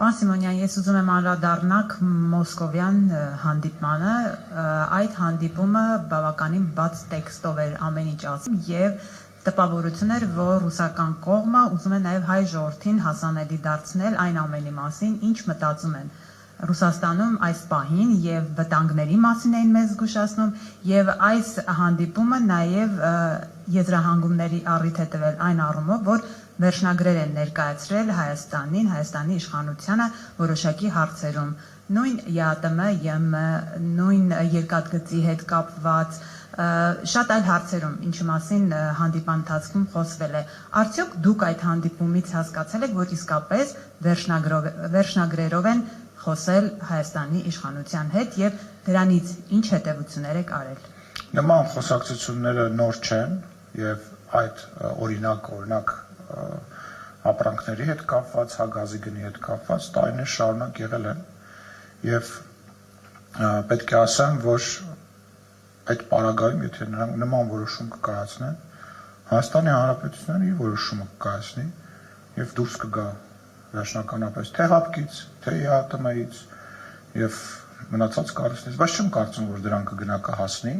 Պարոն Սիմոնյան, ես ուզում եմ անդրադառնալ մոսկովյան հանդիպմանը, այդ հանդիպումը բավականին բաց տեքստով էր ամեն ինչ ասում եւ տպավորություն էր, որ ռուսական կողմը ուզում է նաեւ հայ ժողովրդին հասանելի դարձնել այն ամենի մասին, ինչ մտածում են Ռուսաստանում այս պահին եւ վտանգների մասին էին մեզ զգուշացնում եւ այս հանդիպումը նաեւ եզրահանգումների առիթ է տվել այն առումով, որ վերջնագրեր են ներկայացրել Հայաստանին, Հայաստանի իշխանությանը որոշակի հարցերում, նույն ԵԱՏՄ, ԵՄ, նույն երկաթգծի հետ կապված շատ այլ հարցերում, ինչի մասին հանդիպան ընթացքում խոսվել է։ Արդյոք դուք այդ հանդիպումից հասկացել եք, որ իսկապես վերջնագրերով են խոսել Հայաստանի իշխանության հետ եւ դրանից ինչ հետևություններ եք արել։ Նման խոսակցությունները նոր չեն եւ այդ օրինակ ապրանքների հետ կապված, հագազի գնի հետ կապված տարիներ շարունակ եղել են եւ պետք է ասեմ, որ այդ պարագայում, եթե նրանք նման որոշում կկայացնեն, Հայաստանի Հանրապետությունն իր որոշումը կկայացնի եւ դուրս կգա վերջնականապես թե ՀԱՊԿ-ից, թե ԵԱՏՄ-ից եւ մնացած կառույցներից, բայց չեմ կարծում, որ դրան կգնա կհասնի,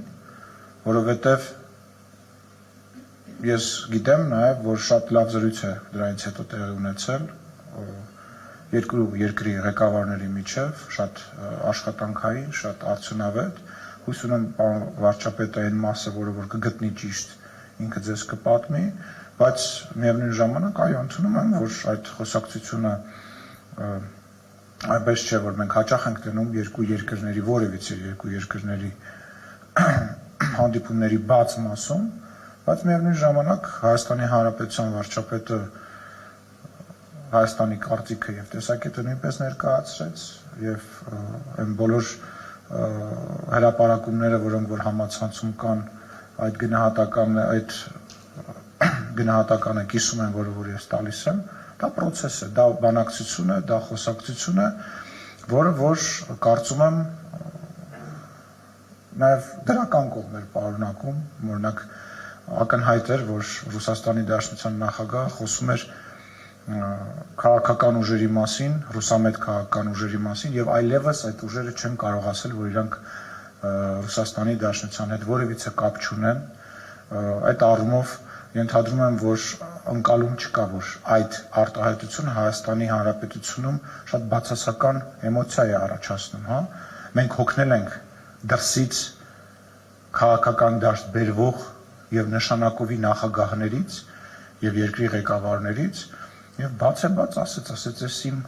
որովհետեւ ես գիտեմ նաեւ, որ շատ լավ զրույց է դրանից հետո տեղի ունեցել երկու երկրի ղեկավարների միջև, շատ աշխատանքային, շատ արդյունավետ, հույս ունեմ պարոն վարչապետը այն մասը, որը որ կգտնի ճիշտ, ինքը ձեզ կպատմի, բայց միևնույն ժամանակ այո, ընդունում եմ, որ այդ խոսակցությունը այնպես չէ, որ մենք հաճախ ենք դնում երկու երկրների որևիցե երկու երկրների հանդիպումների բաց մասում, բայց միևնույն ժամանակ Հայաստանի Հանրապետության վարչապետը Հայաստանի կարծիքը եւ տեսակետը նույնպես ներկայացրեց եւ այն բոլոր հրապարակումները, որոնք որ համացանցում կան, այդ գնահատականը կիսում են, որ ես տալիս եմ, դա process է, դա բանակցություն է, դա խոսակցություն է, որը որ կարծում եմ նաև դրական կողմեր պարունակում, օրինակ ակնհայտ էր, որ Ռուսաստանի Դաշնության նախագահը խոսում էր քաղաքական ուժերի մասին, ռուսամետ քաղաքական ուժերի մասին եւ այլևս այդ ուժերը չեն կարող ասել, որ իրանք Ռուսաստանի Դաշնության հետ որևիցե կապ չունեն, այդ առումով ենթադրում եմ, որ ընկալում չկա, որ այդ արտահայտությունը Հայաստանի Հանրապետությունում շատ բացասական էմոցիա է առաջացնում, հա։ Մենք հոգնել ենք դրսից քաղաքական դաշտ բերվող եւ նշանակովի նախագահներից եւ երկրի ղեկավարներից եւ բաց ասեց, այս իմ